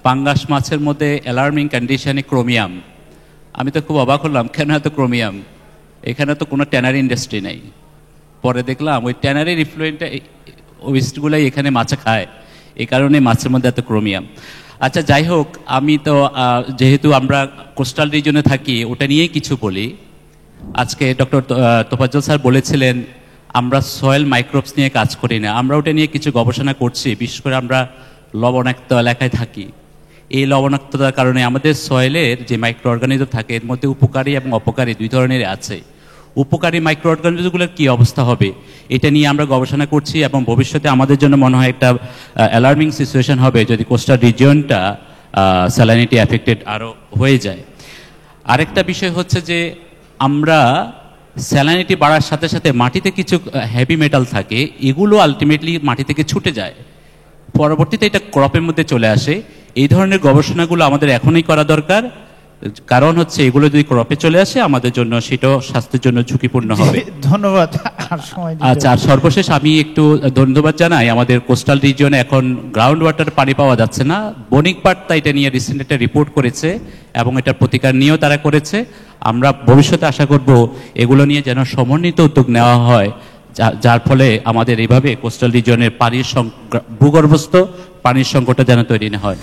পাঙ্গাস মাছের মধ্যে অ্যালার্মিং কন্ডিশনে ক্রোমিয়াম। আমি তো খুব অবাক হলাম, কেন এত ক্রোমিয়াম? এখানে তো কোনো ট্যানারি ইন্ডাস্ট্রি নেই। পরে দেখলাম ওই ট্যানারির ইফ্লুয়েন্টটা ওয়েস্টগুলাই এখানে মাছে খায়, এই কারণে মাছের মধ্যে এত ক্রোমিয়াম। আচ্ছা, যাই হোক, আমি তো যেহেতু আমরা কোস্টাল রিজনে থাকি, ওটা নিয়েই কিছু বলি। আজকে ডক্টর তোফাজ্জল স্যার বলেছিলেন আমরা সয়েল মাইক্রোবস নিয়ে কাজ করি না, আমরা ওটা নিয়ে কিছু গবেষণা করছি। বিশেষ করে আমরা লবণাক্ত এলাকায় থাকি, এই লবণাক্ততার কারণে আমাদের সয়েলের যে মাইক্রো অর্গানিজম থাকে এর মধ্যে উপকারী এবং অপকারী দুই ধরনের আছে। উপকারী মাইক্রো অর্গানিজমগুলোর কী অবস্থা হবে এটা নিয়ে আমরা গবেষণা করছি, এবং ভবিষ্যতে আমাদের জন্য মনে হয় একটা অ্যালার্মিং সিচুয়েশন হবে যদি কোস্টাল রিজিয়নটা স্যালাইনিটি অ্যাফেক্টেড আরও হয়ে যায়। আরেকটা বিষয় হচ্ছে যে আমরা স্যালাইনিটি বাড়ার সাথে সাথে মাটিতে কিছু হেভি মেটাল থাকে, এগুলো আলটিমেটলি মাটি থেকে ছুটে যায়, পরবর্তীতে এটা ক্রপের মধ্যে চলে আসে। এই ধরনের গবেষণাগুলো আমাদের এখনই করা দরকার, কারণ হচ্ছে এগুলো যদি ক্রপে চলে আসে আমাদের জন্য সেটাও স্বাস্থ্যের জন্য ঝুঁকিপূর্ণ হবে। ধন্যবাদ। আচ্ছা, আর সর্বশেষ আমি একটু ধন্যবাদ জানাই, আমাদের কোস্টাল রিজিয়নে এখন গ্রাউন্ড ওয়াটার পানি পাওয়া যাচ্ছে না। বণিক বার্তা এটা নিয়ে রিসেন্ট একটা রিপোর্ট করেছে এবং এটার প্রতিকার নিয়েও তারা করেছে। আমরা ভবিষ্যতে আশা করব এগুলো নিয়ে যেন সমন্বিত উদ্যোগ নেওয়া হয়, যার ফলে আমাদের এইভাবে কোস্টাল রিজিয়নের ভূগর্ভস্থ পানির সংকটটা যেন তৈরি না হয়।